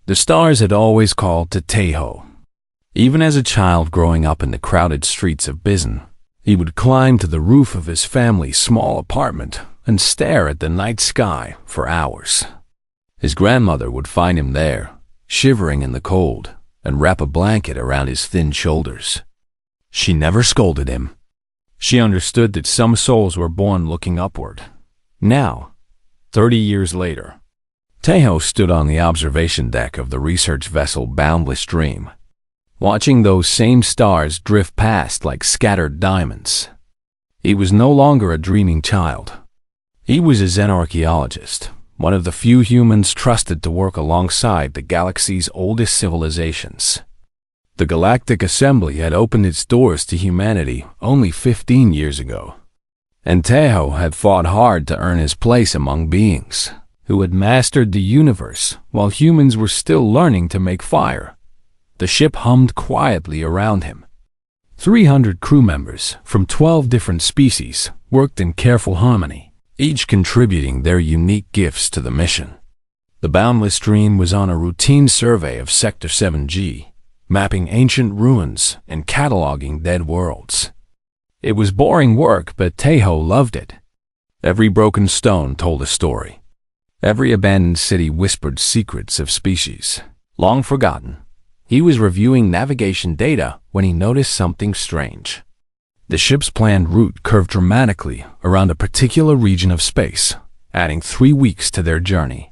The stars had always called to Taeho. Even as a child growing up in the crowded streets of Bizen, he would climb to the roof of his family's small apartment and stare at the night sky for hours. His grandmother would find him there, shivering in the cold, and wrap a blanket around his thin shoulders. She never scolded him. She understood that some souls were born looking upward. Now, 30 years later, Taeho stood on the observation deck of the research vessel Boundless Dream, watching those same stars drift past like scattered diamonds. He was no longer a dreaming child. He was a Zen archaeologist, one of the few humans trusted to work alongside the galaxy's oldest civilizations. The Galactic Assembly had opened its doors to humanity only 15 years ago, and Taeho had fought hard to earn his place among beings who had mastered the universe while humans were still learning to make fire. The ship hummed quietly around him. 300 crew members from 12 different species worked in careful harmony, each contributing their unique gifts to the mission. The Boundless Dream was on a routine survey of Sector 7G, mapping ancient ruins and cataloging dead worlds. It was boring work, but Taeho loved it. Every broken stone told a story. Every abandoned city whispered secrets of species long forgotten. He was reviewing navigation data when he noticed something strange. The ship's planned route curved dramatically around a particular region of space, adding 3 weeks to their journey.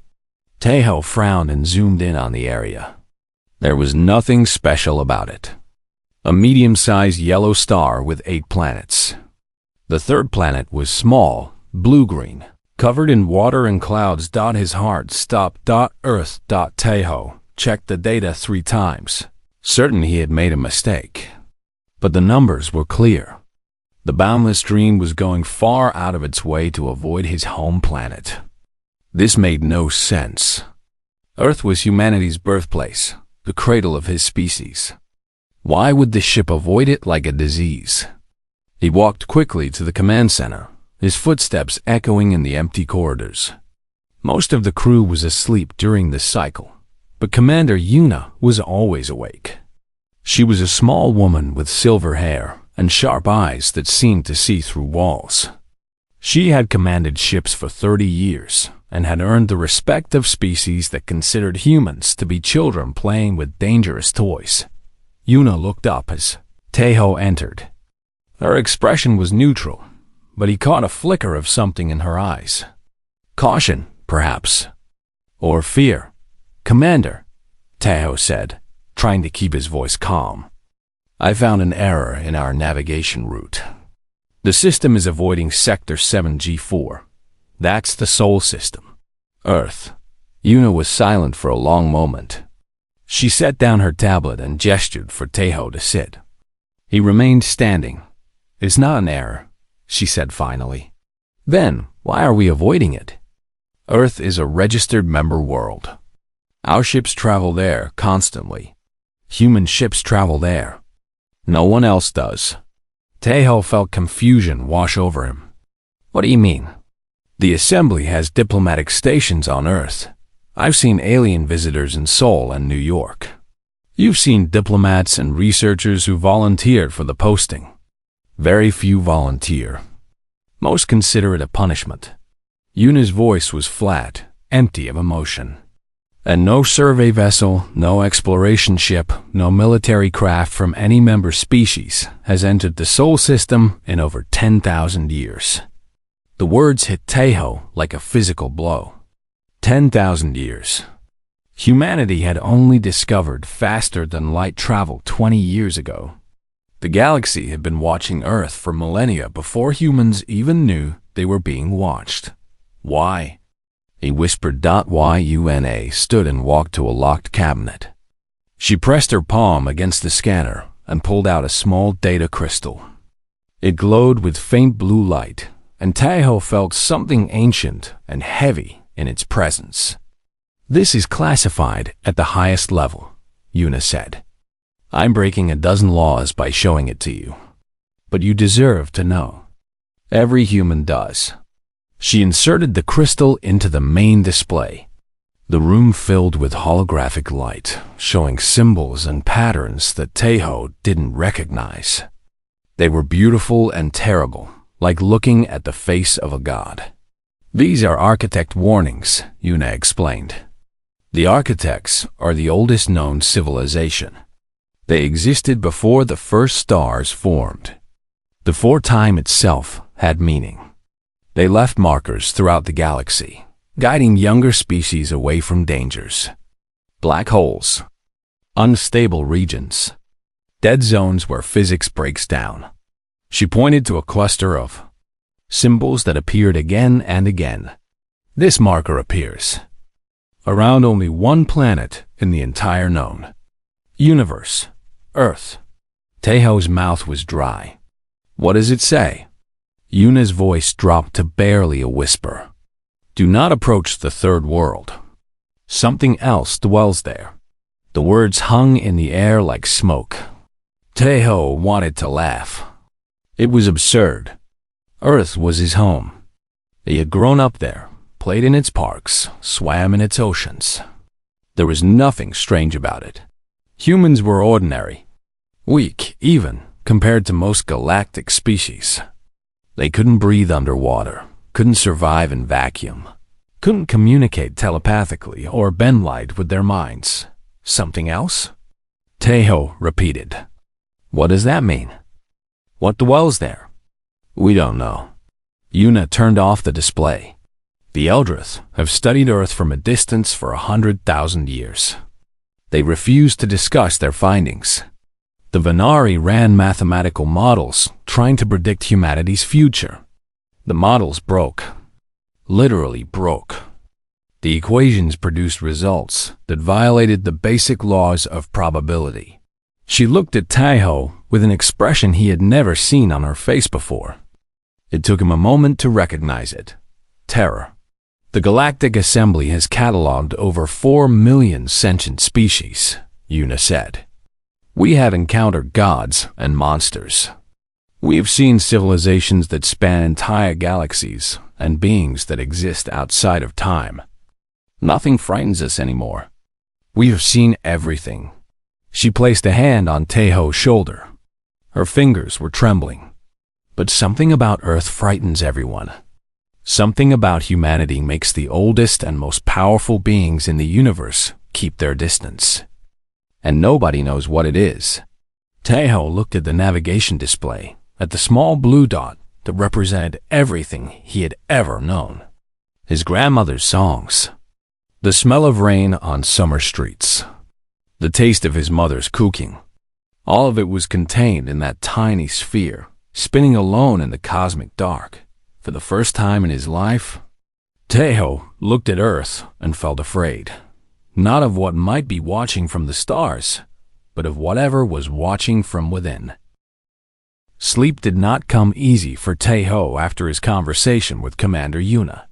Taeho frowned and zoomed in on the area. There was nothing special about it. A medium-sized yellow star with 8 planets. The third planet was small, blue-green, covered in water and clouds. His heart stopped. Earth. Taeho checked the data 3 times, certain he had made a mistake. But the numbers were clear. The Boundless Dream was going far out of its way to avoid his home planet. This made no sense. Earth was humanity's birthplace, the cradle of his species. Why would the ship avoid it like a disease? He walked quickly to the command center, his footsteps echoing in the empty corridors. Most of the crew was asleep during this cycle, but Commander Yuna was always awake. She was a small woman with silver hair and sharp eyes that seemed to see through walls. She had commanded ships for 30 years and had earned the respect of species that considered humans to be children playing with dangerous toys. Yuna looked up as Taeho entered. Her expression was neutral, but he caught a flicker of something in her eyes. Caution, perhaps. Or fear. "Commander," Taeho said, trying to keep his voice calm. "I found an error in our navigation route. The system is avoiding Sector 7G4. That's the Sol system. Earth." Yuna was silent for a long moment. She set down her tablet and gestured for Taeho to sit. He remained standing. "It's not an error," she said finally. "Then, why are we avoiding it?" "Earth is a registered member world. Our ships travel there constantly. Human ships travel there. No one else does." Taeho felt confusion wash over him. "What do you mean?" "The Assembly has diplomatic stations on Earth. I've seen alien visitors in Seoul and New York. You've seen diplomats and researchers who volunteered for the posting. Very few volunteer. Most consider it a punishment." Yuna's voice was flat, empty of emotion. "And no survey vessel, no exploration ship, no military craft from any member species has entered the Sol system in over 10,000 years. The words hit Taeho like a physical blow. 10,000 years. Humanity had only discovered faster-than-light travel 20 years ago. The galaxy had been watching Earth for millennia before humans even knew they were being watched. Why? He whispered. Yuna stood and walked to a locked cabinet. She pressed her palm against the scanner and pulled out a small data crystal. It glowed with faint blue light, and Taeho felt something ancient and heavy in its presence. "This is classified at the highest level," Yuna said. "I'm breaking a dozen laws by showing it to you. But you deserve to know. Every human does." She inserted the crystal into the main display. The room filled with holographic light, showing symbols and patterns that Taeho didn't recognize. They were beautiful and terrible, like looking at the face of a god. "These are architect warnings," Yuna explained. "The architects are the oldest known civilization. They existed before the first stars formed. Before time itself had meaning. They left markers throughout the galaxy, guiding younger species away from dangers. Black holes, unstable regions, dead zones where physics breaks down." She pointed to a cluster of symbols that appeared again and again. "This marker appears around only one planet in the entire known universe, Earth." Taeho's mouth was dry. "What does it say?" Yuna's voice dropped to barely a whisper. "Do not approach the third world. Something else dwells there." The words hung in the air like smoke. Taeho wanted to laugh. It was absurd. Earth was his home. He had grown up there, played in its parks, swam in its oceans. There was nothing strange about it. Humans were ordinary, weak even compared to most galactic species. They couldn't breathe underwater, couldn't survive in vacuum, couldn't communicate telepathically or bend light with their minds. "Something else?" Taeho repeated. "What does that mean? What dwells there?" "We don't know." Yuna turned off the display. "The Eldrith have studied Earth from a distance for 100,000 years. They refused to discuss their findings. The Venari ran mathematical models trying to predict humanity's future. The models broke. Literally broke. The equations produced results that violated the basic laws of probability." She looked at Taeho with an expression he had never seen on her face before. It took him a moment to recognize it. Terror. "The Galactic Assembly has cataloged over 4 million sentient species," Yuna said. "We have encountered gods and monsters. We have seen civilizations that span entire galaxies and beings that exist outside of time. Nothing frightens us anymore. We have seen everything." She placed a hand on Taeho's shoulder. Her fingers were trembling. "But something about Earth frightens everyone. Something about humanity makes the oldest and most powerful beings in the universe keep their distance. And nobody knows what it is." Taeho looked at the navigation display, at the small blue dot that represented everything he had ever known. His grandmother's songs, the smell of rain on summer streets, the taste of his mother's cooking. All of it was contained in that tiny sphere, spinning alone in the cosmic dark. For the first time in his life, Taeho looked at Earth and felt afraid. Not of what might be watching from the stars, but of whatever was watching from within. Sleep did not come easy for Taeho after his conversation with Commander Yuna.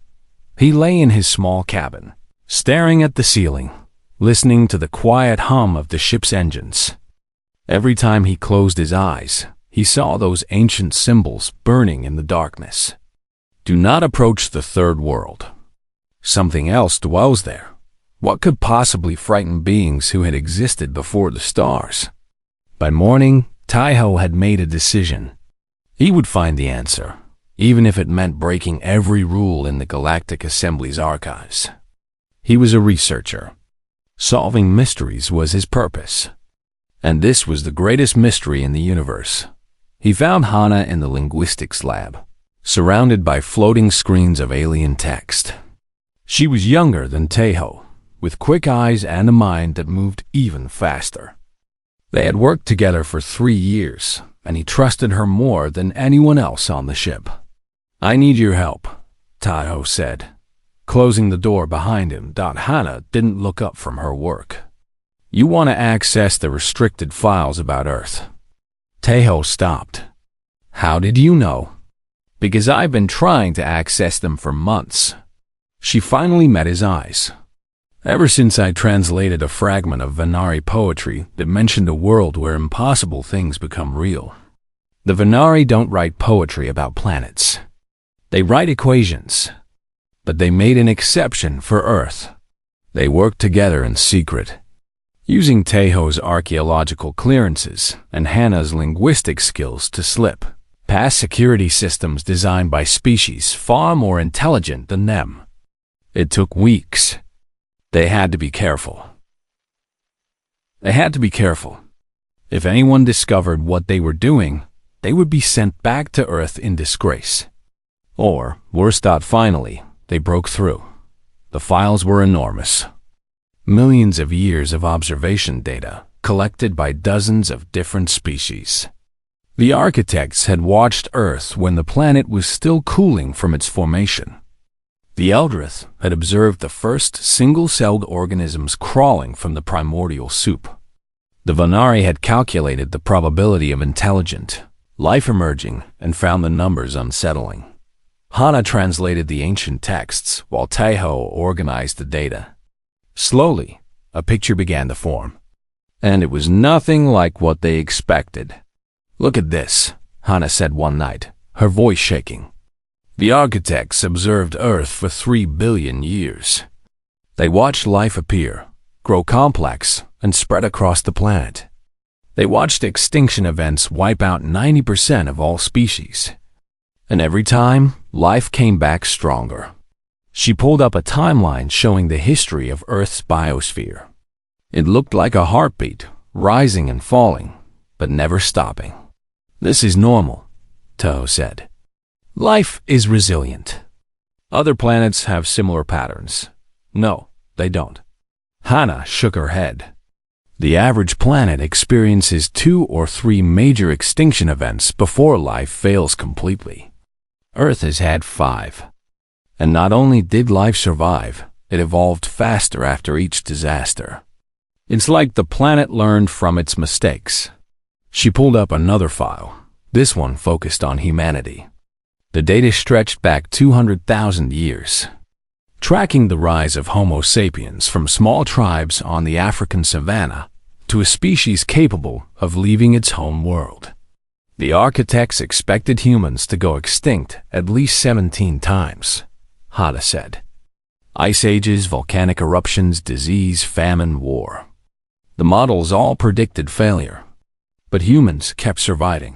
He lay in his small cabin, staring at the ceiling, listening to the quiet hum of the ship's engines. Every time he closed his eyes, he saw those ancient symbols burning in the darkness. "Do not approach the third world. Something else dwells there. What could possibly frighten beings who had existed before the stars?" By morning, Taeho had made a decision. He would find the answer, even if it meant breaking every rule in the Galactic Assembly's archives. He was a researcher. Solving mysteries was his purpose. And this was the greatest mystery in the universe. He found Hana in the linguistics lab, surrounded by floating screens of alien text. She was younger than Taeho, with quick eyes and a mind that moved even faster. They had worked together for 3 years, and he trusted her more than anyone else on the ship. "I need your help," Taeho said. Closing the door behind him, Hana didn't look up from her work. "You want to access the restricted files about Earth." Taeho stopped. "How did you know?" "Because I've been trying to access them for months." She finally met his eyes. "Ever since I translated a fragment of Venari poetry that mentioned a world where impossible things become real. The Venari don't write poetry about planets. They write equations. But they made an exception for Earth. They worked together in secret, using Teiho's archaeological clearances and Hannah's linguistic skills to slip past security systems designed by species far more intelligent than them. It took weeks. They had to be careful. If anyone discovered what they were doing, they would be sent back to Earth in disgrace. Or, worst out, finally, they broke through. The files were enormous. Millions of years of observation data collected by dozens of different species. The architects had watched Earth when the planet was still cooling from its formation. The Eldrith had observed the first single-celled organisms crawling from the primordial soup. The Vanari had calculated the probability of intelligent life emerging and found the numbers unsettling. Hana translated the ancient texts while Teiho organized the data. Slowly, a picture began to form. And it was nothing like what they expected. "Look at this," Hana said one night, her voice shaking. The architects observed Earth for 3 billion years. They watched life appear, grow complex, and spread across the planet. They watched extinction events wipe out 90% of all species. And every time, life came back stronger. She pulled up a timeline showing the history of Earth's biosphere. It looked like a heartbeat, rising and falling, but never stopping. "This is normal," Teiho said. "Life is resilient. Other planets have similar patterns." "No, they don't." Hana shook her head. "The average planet experiences 2 or 3 major extinction events before life fails completely. Earth has had 5. And not only did life survive, it evolved faster after each disaster. It's like the planet learned from its mistakes." She pulled up another file, this one focused on humanity. The data stretched back 200,000 years, tracking the rise of Homo sapiens from small tribes on the African savanna to a species capable of leaving its home world. The architects expected humans to go extinct at least 17 times, Hada said. Ice ages, volcanic eruptions, disease, famine, war. The models all predicted failure, but humans kept surviving.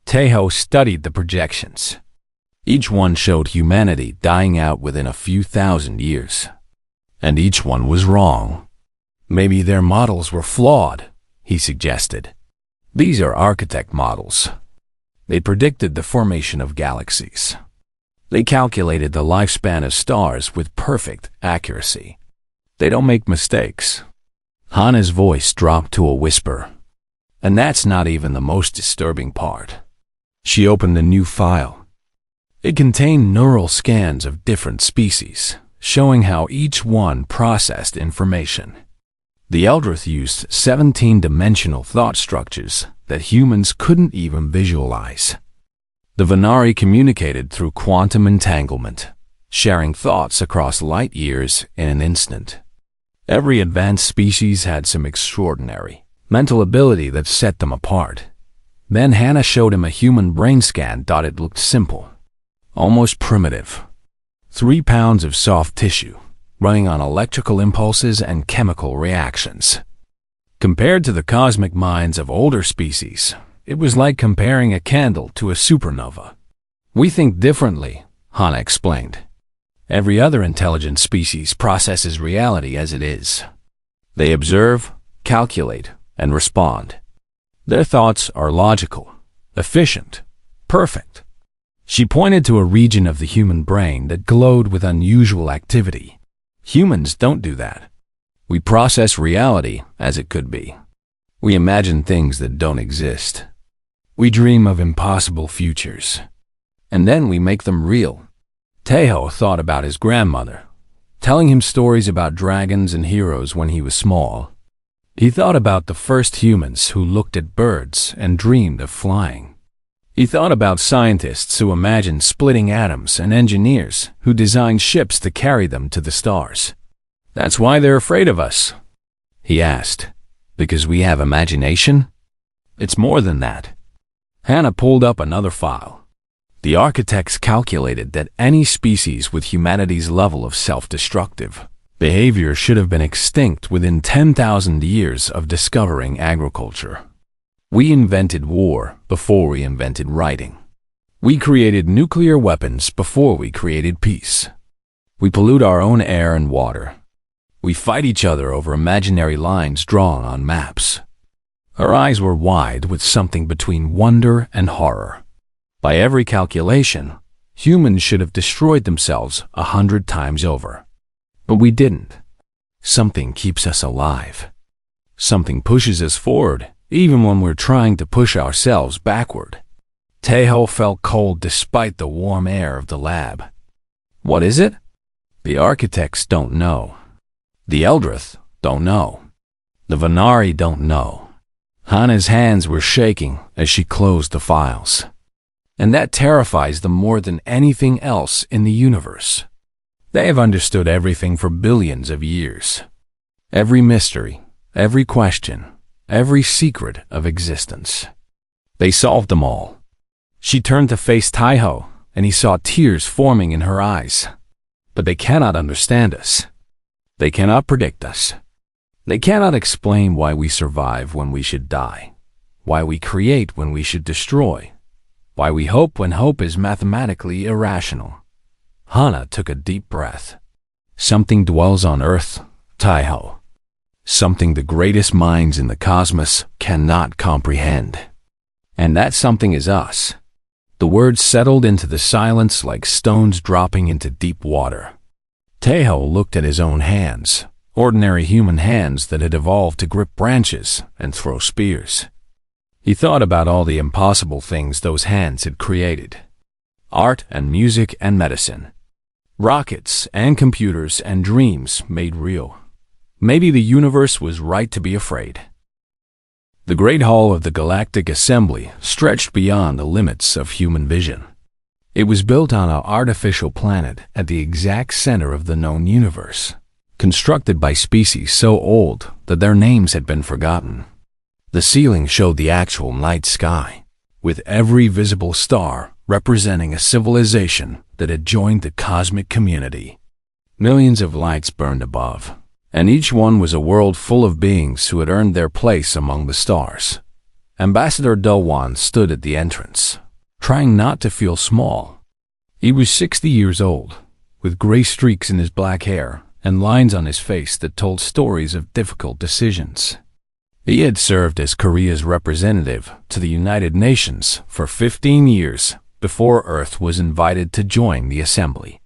Teiho studied the projections. Each one showed humanity dying out within a few thousand years. And each one was wrong. Maybe their models were flawed, he suggested. These are architect models. They predicted the formation of galaxies. They calculated the lifespan of stars with perfect accuracy. They don't make mistakes. Hana's voice dropped to a whisper. And that's not even the most disturbing part. She opened a new file. It contained neural scans of different species, showing how each one processed information. The Eldrith used 17-dimensional thought structures that humans couldn't even visualize. The Vanari communicated through quantum entanglement, sharing thoughts across light years in an instant. Every advanced species had some extraordinary mental ability that set them apart. Then Hana showed him a human brain scan. It looked simple, almost primitive. 3 pounds of soft tissue, running on electrical impulses and chemical reactions. Compared to the cosmic minds of older species, it was like comparing a candle to a supernova. We think differently, Hana explained. Every other intelligent species processes reality as it is. They observe, calculate, and respond. Their thoughts are logical, efficient, perfect. She pointed to a region of the human brain that glowed with unusual activity. Humans don't do that. We process reality as it could be. We imagine things that don't exist. We dream of impossible futures. And then we make them real. Teiho thought about his grandmother, telling him stories about dragons and heroes when he was small. He thought about the first humans who looked at birds and dreamed of flying. He thought about scientists who imagined splitting atoms and engineers who designed ships to carry them to the stars. That's why they're afraid of us, he asked. Because we have imagination? It's more than that. Hana pulled up another file. The architects calculated that any species with humanity's level of self-destructive Behavior should have been extinct within 10,000 years of discovering agriculture. We invented war before we invented writing. We created nuclear weapons before we created peace. We pollute our own air and water. We fight each other over imaginary lines drawn on maps. Our eyes were wide with something between wonder and horror. By every calculation, humans should have destroyed themselves 100 times over. But we didn't. Something keeps us alive. Something pushes us forward, even when we're trying to push ourselves backward. Taeho felt cold despite the warm air of the lab. What is it? The architects don't know. The Eldrith don't know. The Vanari don't know. Hana's hands were shaking as she closed the files. And that terrifies them more than anything else in the universe. They have understood everything for billions of years. Every mystery, every question, every secret of existence. They solved them all. She turned to face Taeho, and he saw tears forming in her eyes. But they cannot understand us. They cannot predict us. They cannot explain why we survive when we should die, why we create when we should destroy, why we hope when hope is mathematically irrational. Hana took a deep breath. Something dwells on Earth, Taeho. Something the greatest minds in the cosmos cannot comprehend. And that something is us. The words settled into the silence like stones dropping into deep water. Taeho looked at his own hands, ordinary human hands that had evolved to grip branches and throw spears. He thought about all the impossible things those hands had created. Art and music and medicine. Rockets and computers and dreams made real. Maybe the universe was right to be afraid. The great hall of the Galactic Assembly stretched beyond the limits of human vision. It was built on an artificial planet at the exact center of the known universe, constructed by species so old that their names had been forgotten. The ceiling showed the actual night sky, with every visible star representing a civilization that had joined the cosmic community. Millions of lights burned above, and each one was a world full of beings who had earned their place among the stars. Ambassador Do-won stood at the entrance, trying not to feel small. He was 60 years old, with gray streaks in his black hair and lines on his face that told stories of difficult decisions. He had served as Korea's representative to the United Nations for 15 years before Earth was invited to join the assembly.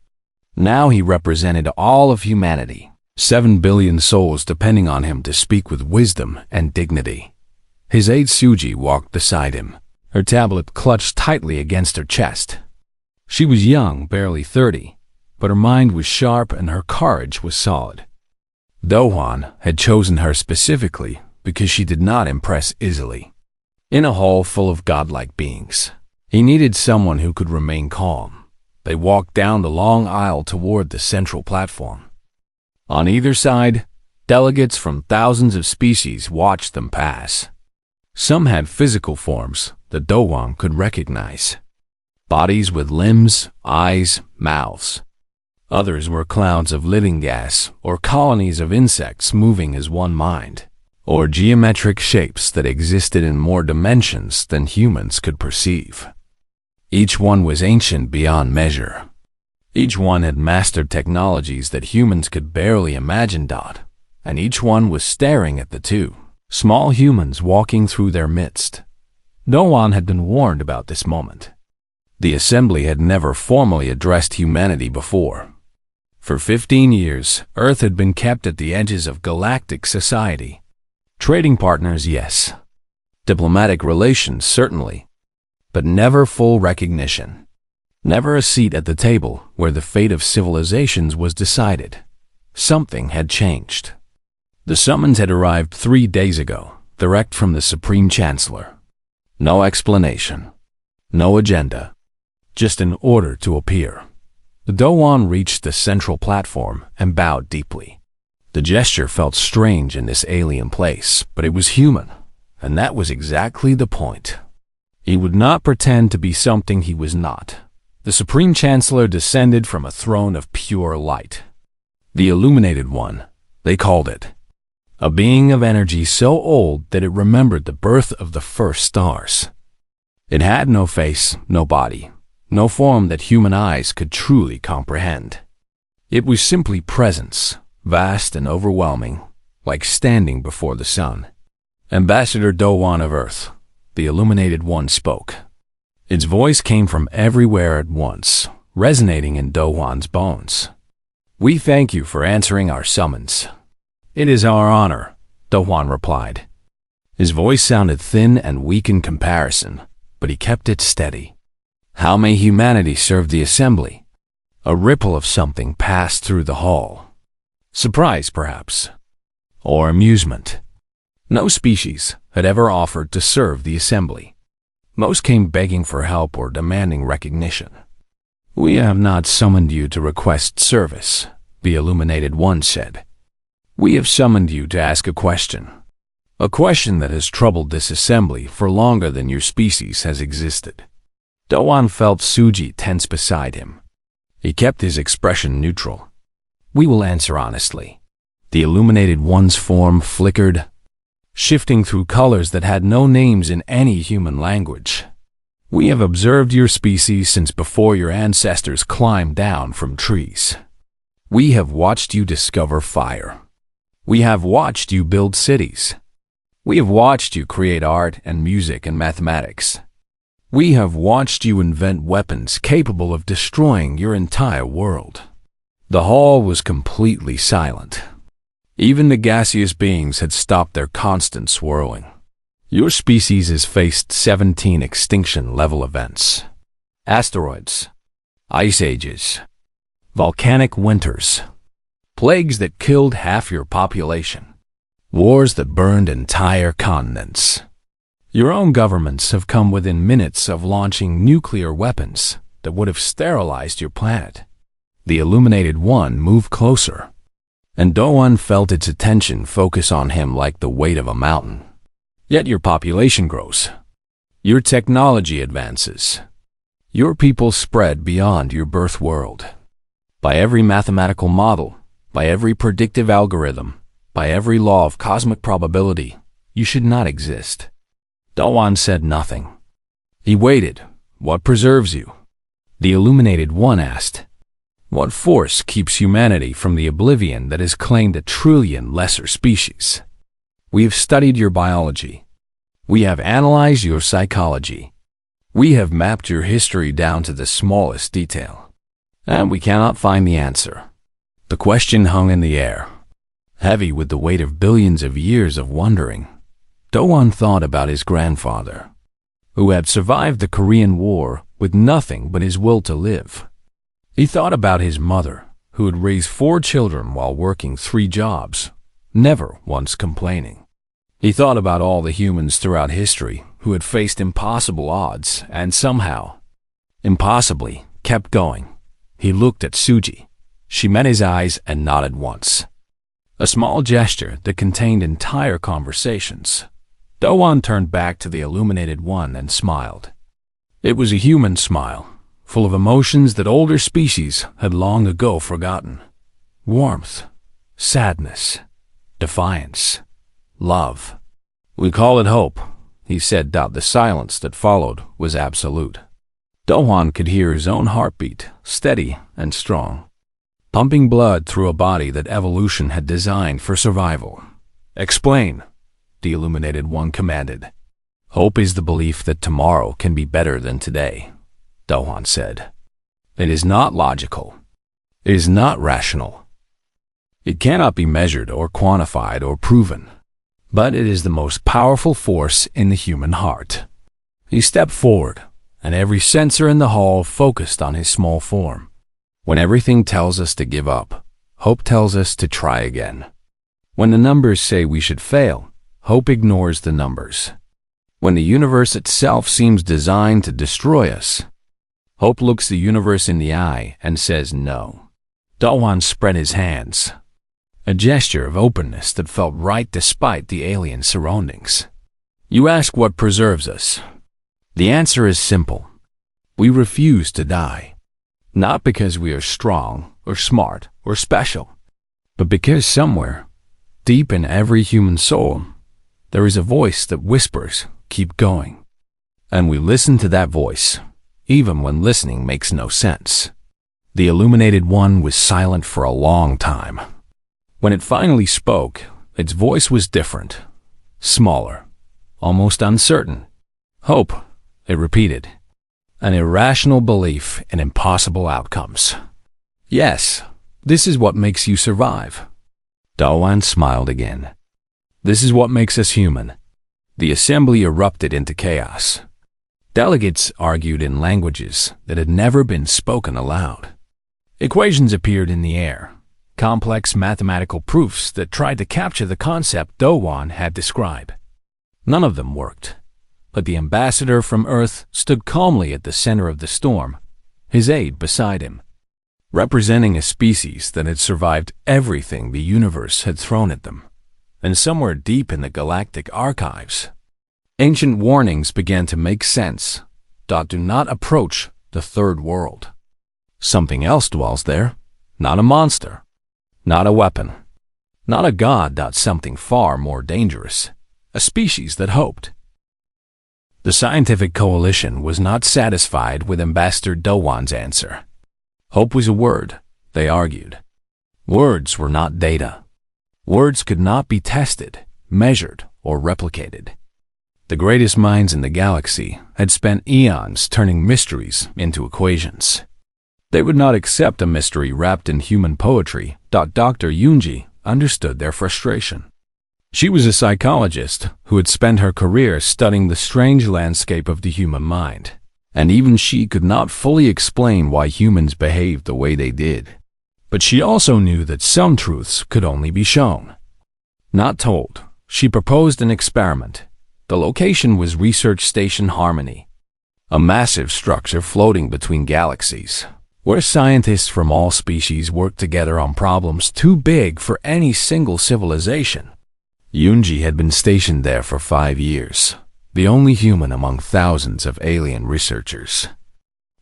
Now he represented all of humanity, 7 billion souls depending on him to speak with wisdom and dignity. His aide Suji walked beside him, her tablet clutched tightly against her chest. She was young, barely 30, but her mind was sharp and her courage was solid. Do-won had chosen her specifically because she did not impress easily. In a hall full of godlike beings, he needed someone who could remain calm. They walked down the long aisle toward the central platform. On either side, delegates from thousands of species watched them pass. Some had physical forms that Do-won could recognize. Bodies with limbs, eyes, mouths. Others were clouds of living gas or colonies of insects moving as one mind, or geometric shapes that existed in more dimensions than humans could perceive. Each one was ancient beyond measure. Each one had mastered technologies that humans could barely imagine. And each one was staring at the two small humans walking through their midst. Do-won had been warned about this moment. The assembly had never formally addressed humanity before. For 15 years, Earth had been kept at the edges of galactic society. Trading partners, yes. Diplomatic relations, certainly. But never full recognition. Never a seat at the table where the fate of civilizations was decided. Something had changed. The summons had arrived 3 days ago, direct from the Supreme Chancellor. No explanation. No agenda. Just an order to appear. Do-won reached the central platform and bowed deeply. The gesture felt strange in this alien place, but it was human, and that was exactly the point. He would not pretend to be something he was not. The Supreme Chancellor descended from a throne of pure light. The Illuminated One, they called it. A being of energy so old that it remembered the birth of the first stars. It had no face, no body, no form that human eyes could truly comprehend. It was simply presence, vast and overwhelming, like standing before the sun. Ambassador Dowan of Earth, the Illuminated One spoke. Its voice came from everywhere at once, resonating in Dowan's bones. "We thank you for answering our summons." "It is our honor," Dowan replied. His voice sounded thin and weak in comparison, but he kept it steady. "How may humanity serve the assembly?" A ripple of something passed through the hall. Surprise, perhaps, or amusement. No species had ever offered to serve the assembly. Most came begging for help or demanding recognition. "We have not summoned you to request service," the Illuminated One said. "We have summoned you to ask a question that has troubled this assembly for longer than your species has existed." Dowan felt Suji tense beside him. He kept his expression neutral. "We will answer honestly." The Illuminated One's form flickered, shifting through colors that had no names in any human language. "We have observed your species since before your ancestors climbed down from trees. We have watched you discover fire. We have watched you build cities. We have watched you create art and music and mathematics. We have watched you invent weapons capable of destroying your entire world." The hall was completely silent. Even the gaseous beings had stopped their constant swirling. "Your species has faced 17 extinction-level events. Asteroids, ice ages, volcanic winters, plagues that killed half your population, wars that burned entire continents. Your own governments have come within minutes of launching nuclear weapons that would have sterilized your planet." The Illuminated One moved closer, and Dowan felt its attention focus on him like the weight of a mountain. "Yet your population grows. Your technology advances. Your people spread beyond your birth world. By every mathematical model, by every predictive algorithm, by every law of cosmic probability, you should not exist." Dowan said nothing. He waited. "What preserves you?" The Illuminated One asked. "What force keeps humanity from the oblivion that has claimed 1 trillion lesser species?" "We have studied your biology. We have analyzed your psychology. We have mapped your history down to the smallest detail. And we cannot find the answer." The question hung in the air, heavy with the weight of billions of years of wondering. Dowan thought about his grandfather, who had survived the Korean War with nothing but his will to live. He thought about his mother, who had raised 4 children while working 3 jobs, never once complaining. He thought about all the humans throughout history who had faced impossible odds and somehow, impossibly, kept going. He looked at Suji. She met his eyes and nodded once. A small gesture that contained entire conversations. Dowan turned back to the Illuminated One and smiled. It was a human smile, full of emotions that older species had long ago forgotten. Warmth, sadness, defiance, love. "We call it hope," he said. The silence that followed was absolute. Dowan could hear his own heartbeat, steady and strong, pumping blood through a body that evolution had designed for survival. "Explain," the Illuminated One commanded. "Hope is the belief that tomorrow can be better than today," Dowan said. "It is not logical. It is not rational. It cannot be measured or quantified or proven. But it is the most powerful force in the human heart." He stepped forward, and every sensor in the hall focused on his small form. When everything tells us to give up, hope tells us to try again. When the numbers say we should fail, hope ignores the numbers. When the universe itself seems designed to destroy us, hope looks the universe in the eye and says no. Dowan spread his hands, a gesture of openness that felt right despite the alien surroundings. "You ask what preserves us. The answer is simple. We refuse to die. Not because we are strong or smart or special, but because somewhere, deep in every human soul, there is a voice that whispers, "Keep going." And we listen to that voice, even when listening makes no sense. The illuminated one was silent for a long time. When it finally spoke, its voice was different, smaller, almost uncertain. "Hope," it repeated. "An irrational belief in impossible outcomes. Yes, this is what makes you survive." Dawan smiled again. "This is what makes us human." The assembly erupted into chaos. Delegates argued in languages that had never been spoken aloud. Equations appeared in the air, complex mathematical proofs that tried to capture the concept Dawan had described. None of them worked, but the ambassador from Earth stood calmly at the center of the storm, his aide beside him, representing a species that had survived everything the universe had thrown at them. And somewhere deep in the galactic archives, ancient warnings began to make sense. Do not approach the third world. Something else dwells there, not a monster, not a weapon, not a god. Something far more dangerous, a species that hoped. The scientific coalition was not satisfied with Ambassador Dawan's answer. Hope was a word, they argued. Words were not data. Words could not be tested, measured, or replicated. The greatest minds in the galaxy had spent eons turning mysteries into equations. They would not accept a mystery wrapped in human poetry. Dr. Yunji understood their frustration. She was a psychologist who had spent her career studying the strange landscape of the human mind, and even she could not fully explain why humans behaved the way they did. But she also knew that some truths could only be shown, not told. She proposed an experiment. The location was Research Station Harmony, a massive structure floating between galaxies, where scientists from all species worked together on problems too big for any single civilization. Yunji had been stationed there for 5 years, the only human among thousands of alien researchers.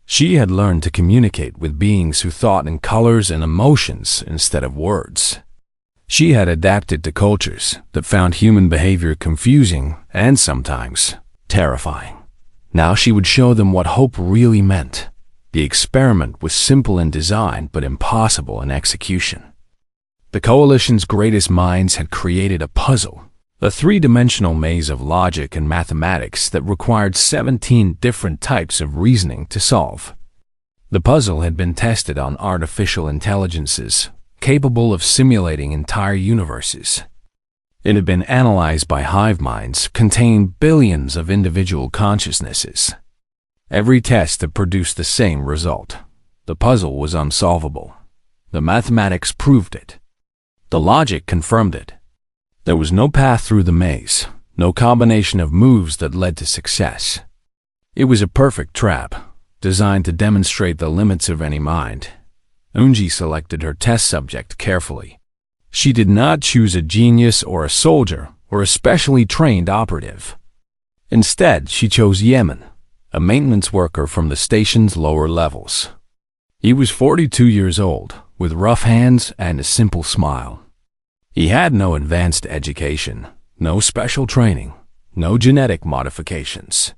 She had learned to communicate with beings who thought in colors and emotions instead of words. She had adapted to cultures that found human behavior confusing and sometimes terrifying. Now she would show them what hope really meant. The experiment was simple in design but impossible in execution. The coalition's greatest minds had created a puzzle, a three-dimensional maze of logic and mathematics that required 17 different types of reasoning to solve. The puzzle had been tested on artificial intelligences, capable of simulating entire universes. It had been analyzed by hive minds containing billions of individual consciousnesses. Every test had produced the same result. The puzzle was unsolvable. The mathematics proved it. The logic confirmed it. There was no path through the maze, no combination of moves that led to success. It was a perfect trap, designed to demonstrate the limits of any mind. Unji selected her test subject carefully. She did not choose a genius or a soldier or a specially trained operative. Instead, she chose Yemen, a maintenance worker from the station's lower levels. He was 42 years old, with rough hands and a simple smile. He had no advanced education, no special training, no genetic modifications.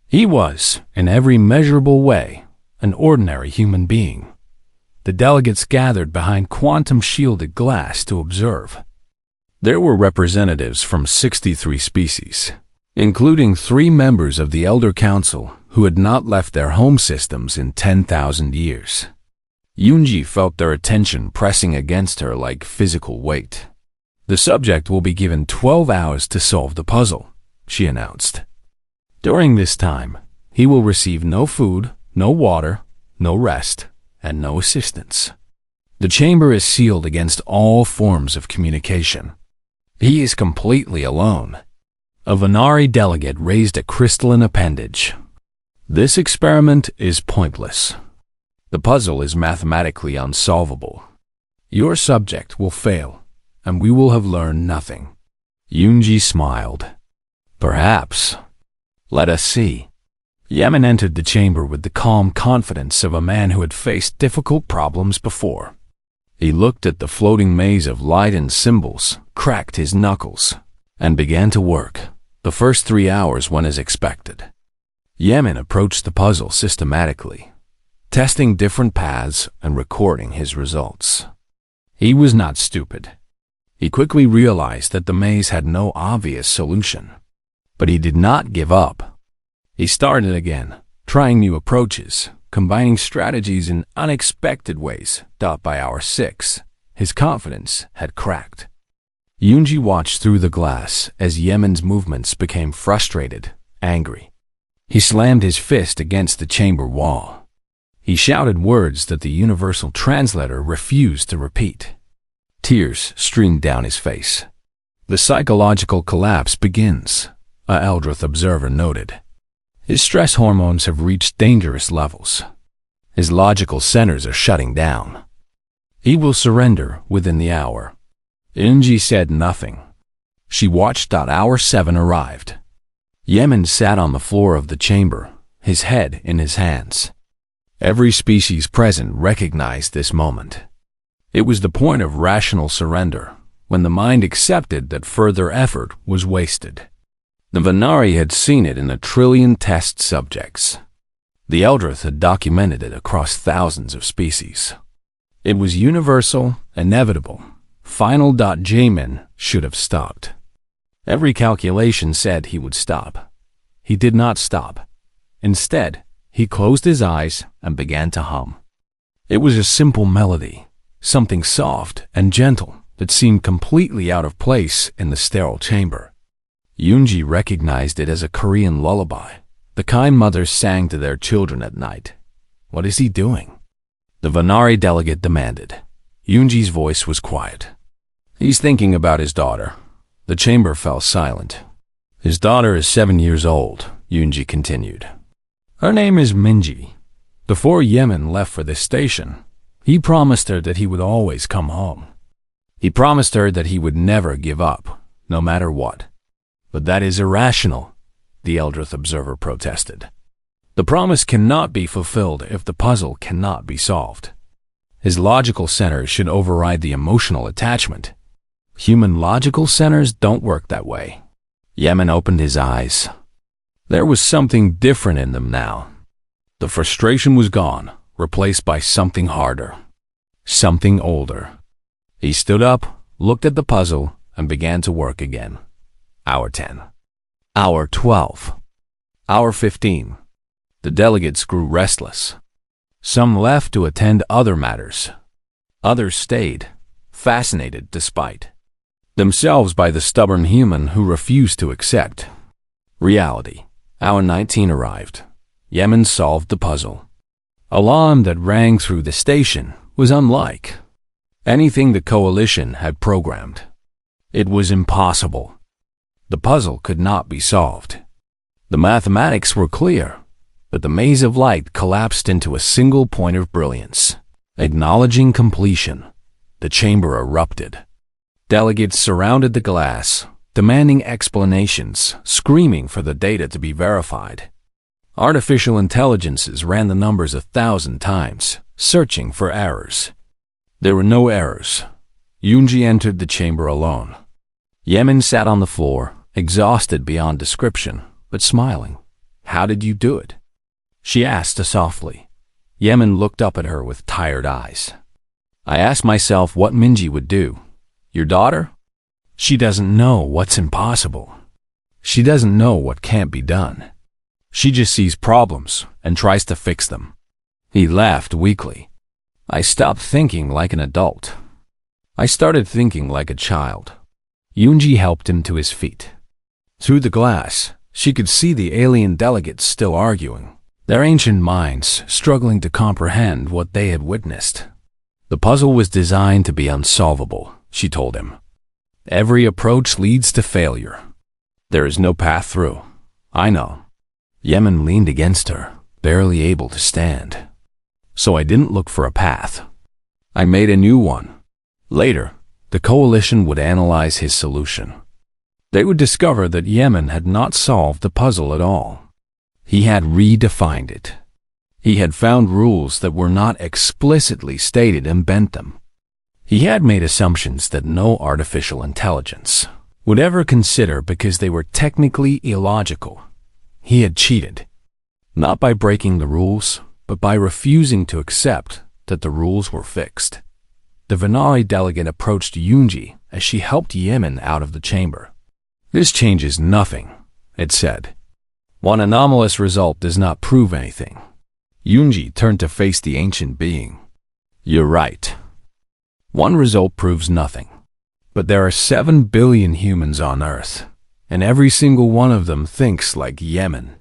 He was, in every measurable way, an ordinary human being. The delegates gathered behind quantum-shielded glass to observe. There were representatives from 63 species, including 3 members of the Elder Council who had not left their home systems in 10,000 years. Yunji felt their attention pressing against her like physical weight. "The subject will be given 12 hours to solve the puzzle," she announced. "During this time, he will receive no food, no water, no rest, and no assistance. The chamber is sealed against all forms of communication. He is completely alone." A Venari delegate raised a crystalline appendage. "This experiment is pointless. The puzzle is mathematically unsolvable. Your subject will fail, and we will have learned nothing." Yunji smiled. "Perhaps. Let us see." Yemen entered the chamber with the calm confidence of a man who had faced difficult problems before. He looked at the floating maze of light and symbols, cracked his knuckles, and began to work. The first 3 hours went as expected. Yemen approached the puzzle systematically, testing different paths and recording his results. He was not stupid. He quickly realized that the maze had no obvious solution. But he did not give up. He started again, trying new approaches, combining strategies in unexpected ways. By hour 6, his confidence had cracked. Yunji watched through the glass as Yemen's movements became frustrated, angry. He slammed his fist against the chamber wall. He shouted words that the universal translator refused to repeat. Tears streamed down his face. The psychological collapse begins, a Eldrith observer noted. His stress hormones have reached dangerous levels. His logical centers are shutting down. He will surrender within the hour. Yunji said nothing. She watched. Hour 7 arrived. Yemen sat on the floor of the chamber, his head in his hands. Every species present recognized this moment. It was the point of rational surrender, when the mind accepted that further effort was wasted. The Vanari had seen it in 1 trillion test subjects. The Eldrith had documented it across thousands of species. It was universal, inevitable, final. Jamin should have stopped. Every calculation said he would stop. He did not stop. Instead, he closed his eyes and began to hum. It was a simple melody, something soft and gentle that seemed completely out of place in the sterile chamber. Yunji recognized it as a Korean lullaby, the kind mothers sang to their children at night. What is he doing? The Vanari delegate demanded. Yunji's voice was quiet. He's thinking about his daughter. The chamber fell silent. His daughter is 7 years old, Yunji continued. Her name is Minji. Before Yemen left for this station, he promised her that he would always come home. He promised her that he would never give up, no matter what. But that is irrational, the Eldrith observer protested. The promise cannot be fulfilled if the puzzle cannot be solved. His logical centers should override the emotional attachment. Human logical centers don't work that way. Yemen opened his eyes. There was something different in them now. The frustration was gone, replaced by something harder, something older. He stood up, looked at the puzzle, and began to work again. Hour 10. Hour 12. Hour 15. The delegates grew restless. Some left to attend other matters. Others stayed, fascinated despite themselves by the stubborn human who refused to accept reality. Hour 19 arrived. Yemen solved the puzzle. Alarm that rang through the station was unlike anything the coalition had programmed. It was impossible. The puzzle could not be solved. The mathematics were clear, but the maze of light collapsed into a single point of brilliance. Acknowledging completion, the chamber erupted. Delegates surrounded the glass, demanding explanations, screaming for the data to be verified. Artificial intelligences ran the numbers 1,000 times, searching for errors. There were no errors. Yunji entered the chamber alone. Yemen sat on the floor, exhausted beyond description, but smiling. How did you do it? She asked softly. Yemen looked up at her with tired eyes. I asked myself what Minji would do. Your daughter? She doesn't know what's impossible. She doesn't know what can't be done. She just sees problems and tries to fix them. He laughed weakly. I stopped thinking like an adult. I started thinking like a child. Yunji helped him to his feet. Through the glass, she could see the alien delegates still arguing, their ancient minds struggling to comprehend what they had witnessed. The puzzle was designed to be unsolvable, she told him. Every approach leads to failure. There is no path through. I know. Yemen leaned against her, barely able to stand. So I didn't look for a path. I made a new one. Later, the coalition would analyze his solution. They would discover that Yemen had not solved the puzzle at all. He had redefined it. He had found rules that were not explicitly stated and bent them. He had made assumptions that no artificial intelligence would ever consider because they were technically illogical. He had cheated, not by breaking the rules, but by refusing to accept that the rules were fixed. The Venari delegate approached Yunji as she helped Yemen out of the chamber. "This changes nothing," it said. "One anomalous result does not prove anything." Yunji turned to face the ancient being. "You're right. One result proves nothing. But there are 7 billion humans on Earth, and every single one of them thinks like Yemen.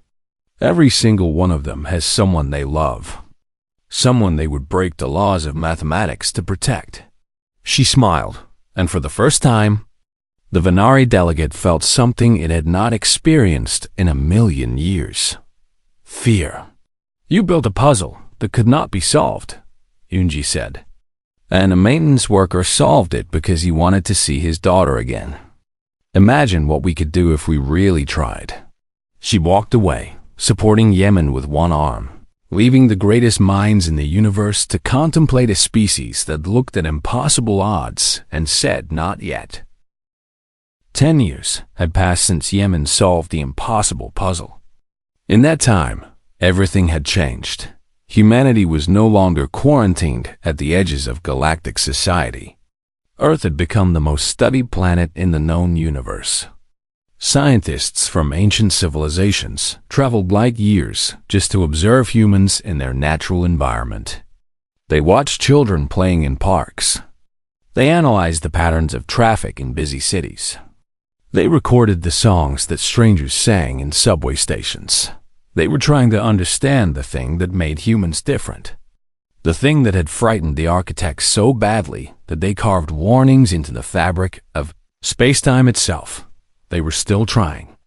Every single one of them has someone they love, someone they would break the laws of mathematics to protect." She smiled, and for the first time, the Venari delegate felt something it had not experienced in 1,000,000 years. Fear. "You built a puzzle that could not be solved," Yunji said. "And a maintenance worker solved it because he wanted to see his daughter again. Imagine what we could do if we really tried." She walked away, supporting Yemen with one arm, leaving the greatest minds in the universe to contemplate a species that looked at impossible odds and said, "Not yet." 10 years had passed since Yemen solved the impossible puzzle. In that time, everything had changed. Humanity was no longer quarantined at the edges of galactic society. Earth had become the most studied planet in the known universe. Scientists from ancient civilizations traveled light years just to observe humans in their natural environment. They watched children playing in parks. They analyzed the patterns of traffic in busy cities. They recorded the songs that strangers sang in subway stations. They were trying to understand the thing that made humans different. The thing that had frightened the architects so badly that they carved warnings into the fabric of space-time itself. They were still trying.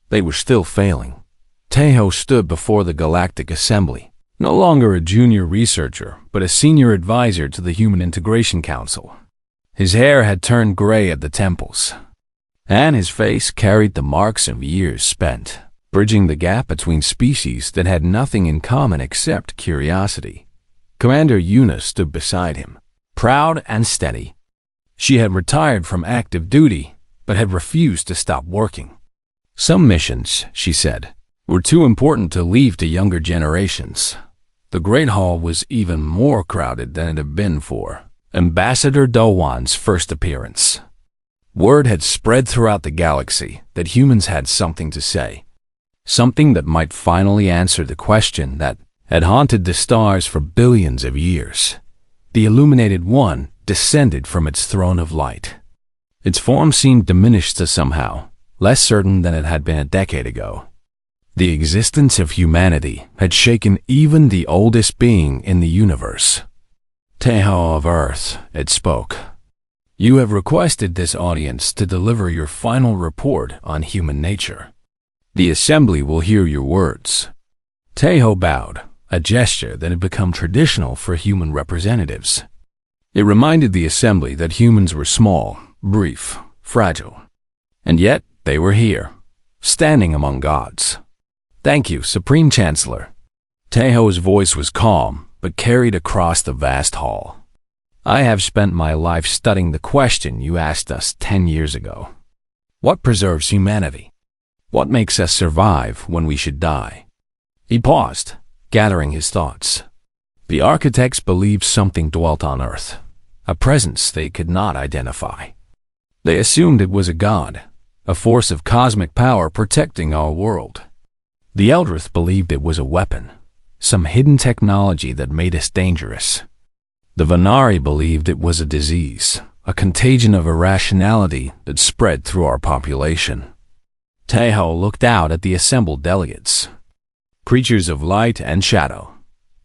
They were still failing. Taeho stood before the Galactic Assembly, no longer a junior researcher, but a senior advisor to the Human Integration Council. His hair had turned gray at the temples, and his face carried the marks of years spent bridging the gap between species that had nothing in common except curiosity. Commander Yuna stood beside him, proud and steady. She had retired from active duty, but had refused to stop working. Some missions, she said, were too important to leave to younger generations. The Great Hall was even more crowded than it had been for Ambassador Dowan's first appearance. Word had spread throughout the galaxy that humans had something to say. Something that might finally answer the question that had haunted the stars for billions of years. The Illuminated One descended from its throne of light. Its form seemed diminished to somehow, less certain than it had been a decade ago. The existence of humanity had shaken even the oldest being in the universe. "Taeho of Earth," it spoke. "You have requested this audience to deliver your final report on human nature. The assembly will hear your words." Taeho bowed, a gesture that had become traditional for human representatives. It reminded the assembly that humans were small, brief, fragile. And yet they were here, standing among gods. "Thank you, Supreme Chancellor." Taeho's voice was calm, but carried across the vast hall. "I have spent my life studying the question you asked us 10 years ago. What preserves humanity? What makes us survive when we should die?" He paused, gathering his thoughts. The architects believed something dwelt on Earth, a presence they could not identify. They assumed it was a god, a force of cosmic power protecting our world. The Eldrith believed it was a weapon, some hidden technology that made us dangerous. The Venari believed it was a disease, a contagion of irrationality that spread through our population. Taeho looked out at the assembled delegates. Creatures of light and shadow,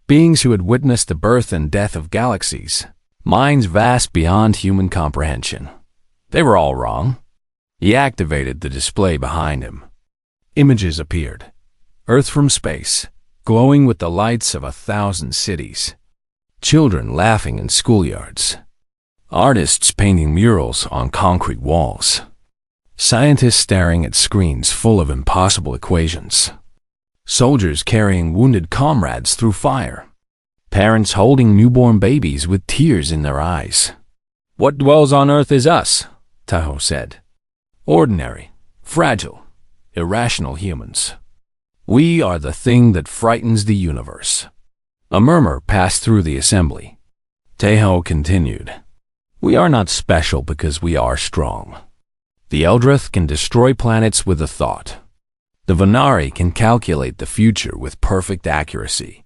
beings who had witnessed the birth and death of galaxies, minds vast beyond human comprehension. They were all wrong. He activated the display behind him. Images appeared. Earth from space, glowing with the lights of 1,000 cities. Children laughing in schoolyards. Artists painting murals on concrete walls. Scientists staring at screens full of impossible equations. Soldiers carrying wounded comrades through fire. Parents holding newborn babies with tears in their eyes. What dwells on Earth is us, Tahoe said. Ordinary, fragile, irrational humans. We are the thing that frightens the universe. A murmur passed through the assembly. Tahoe continued. We are not special because we are strong. The Eldrith can destroy planets with a thought. The Venari can calculate the future with perfect accuracy.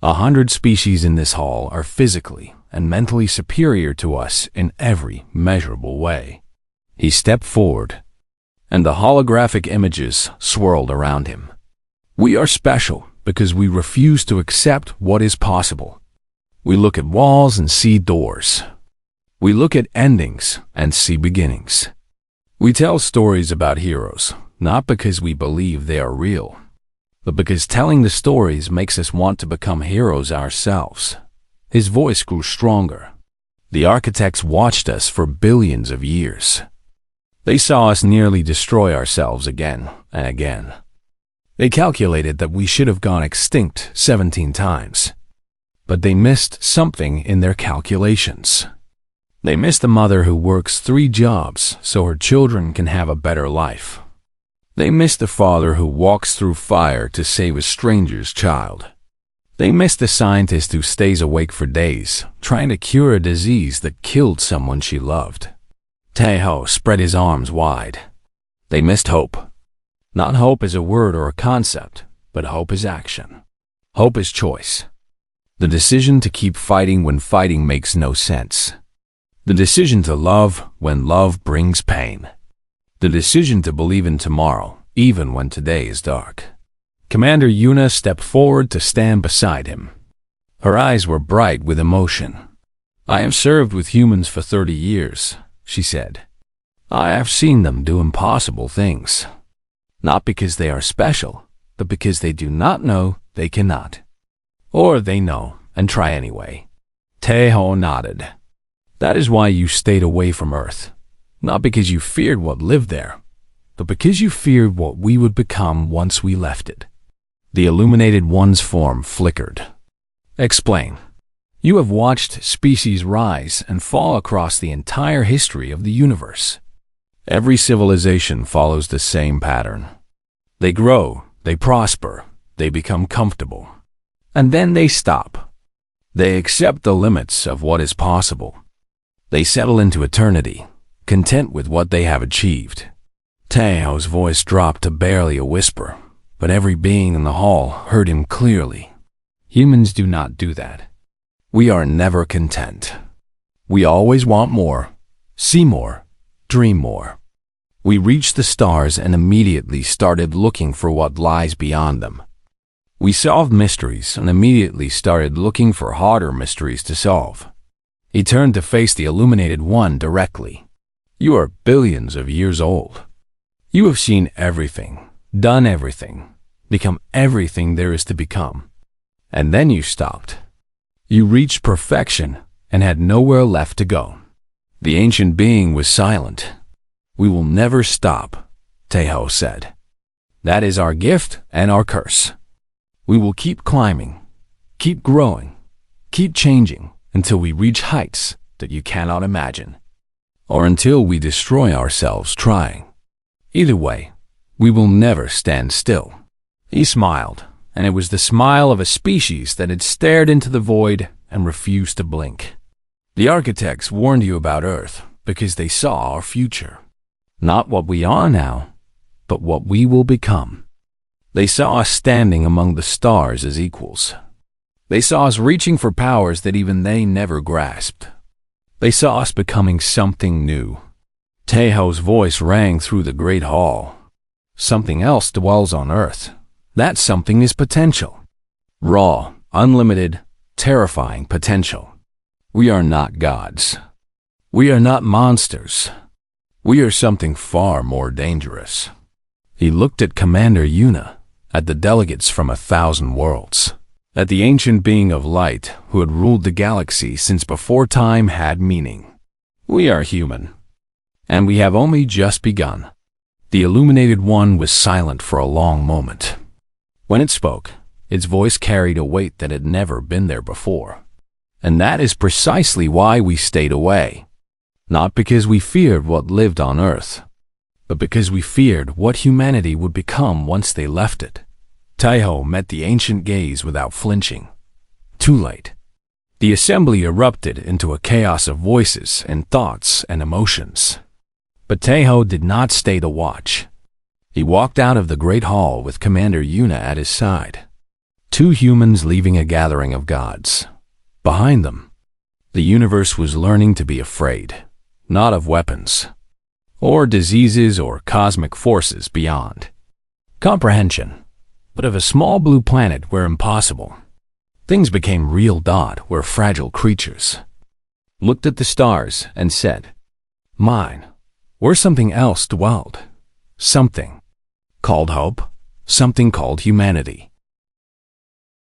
100 species in this hall are physically and mentally superior to us in every measurable way. He stepped forward, and the holographic images swirled around him. We are special because we refuse to accept what is possible. We look at walls and see doors. We look at endings and see beginnings. We tell stories about heroes, not because we believe they are real, but because telling the stories makes us want to become heroes ourselves. His voice grew stronger. The architects watched us for billions of years. They saw us nearly destroy ourselves again and again. They calculated that we should have gone extinct 17 times. But they missed something in their calculations. They missed a mother who works 3 jobs so her children can have a better life. They missed a father who walks through fire to save a stranger's child. They missed a scientist who stays awake for days trying to cure a disease that killed someone she loved. Tahoe spread his arms wide. They missed hope. Not hope as a word or a concept, but hope as action. Hope as choice. The decision to keep fighting when fighting makes no sense. The decision to love when love brings pain. The decision to believe in tomorrow, even when today is dark. Commander Yuna stepped forward to stand beside him. Her eyes were bright with emotion. I have served with humans for 30 years, she said. I have seen them do impossible things. Not because they are special, but because they do not know they cannot. Or they know and try anyway. Tahoe nodded. That is why you stayed away from Earth. Not because you feared what lived there, but because you feared what we would become once we left it. The illuminated one's form flickered. Explain. You have watched species rise and fall across the entire history of the universe. Every civilization follows the same pattern. They grow, they prosper, they become comfortable. And then they stop. They accept the limits of what is possible. They settle into eternity, content with what they have achieved. Tahoe's voice dropped to barely a whisper, but every being in the hall heard him clearly. Humans do not do that. We are never content. We always want more, see more, dream more. We reached the stars and immediately started looking for what lies beyond them. We solved mysteries and immediately started looking for harder mysteries to solve. He turned to face the illuminated one directly. You are billions of years old. You have seen everything, done everything, become everything there is to become. And then you stopped. You reached perfection and had nowhere left to go. The ancient being was silent. We will never stop, Tahoe said. That is our gift and our curse. We will keep climbing, keep growing, keep changing until we reach heights that you cannot imagine, or until we destroy ourselves trying. Either way, we will never stand still. He smiled, and it was the smile of a species that had stared into the void and refused to blink. The architects warned you about Earth because they saw our future. Not what we are now, but what we will become. They saw us standing among the stars as equals. They saw us reaching for powers that even they never grasped. They saw us becoming something new. Tahoe's voice rang through the great hall. Something else dwells on Earth. That something is potential. Raw, unlimited, terrifying potential. We are not gods. We are not monsters. We are something far more dangerous. He looked at Commander Yuna, at the delegates from 1,000 worlds, at the ancient being of light who had ruled the galaxy since before time had meaning. We are human, and we have only just begun. The illuminated one was silent for a long moment. When it spoke, its voice carried a weight that had never been there before. And that is precisely why we stayed away. Not because we feared what lived on Earth, but because we feared what humanity would become once they left it. Taiho met the ancient gaze without flinching. Too late. The assembly erupted into a chaos of voices and thoughts and emotions. But Taiho did not stay to watch. He walked out of the great hall with Commander Yuna at his side. Two humans leaving a gathering of gods. Behind them, the universe was learning to be afraid, not of weapons, or diseases or cosmic forces beyond comprehension, but of a small blue planet where impossible things became real. Where fragile creatures looked at the stars and said, "Mine," where something else dwelled. Something called hope, something called humanity.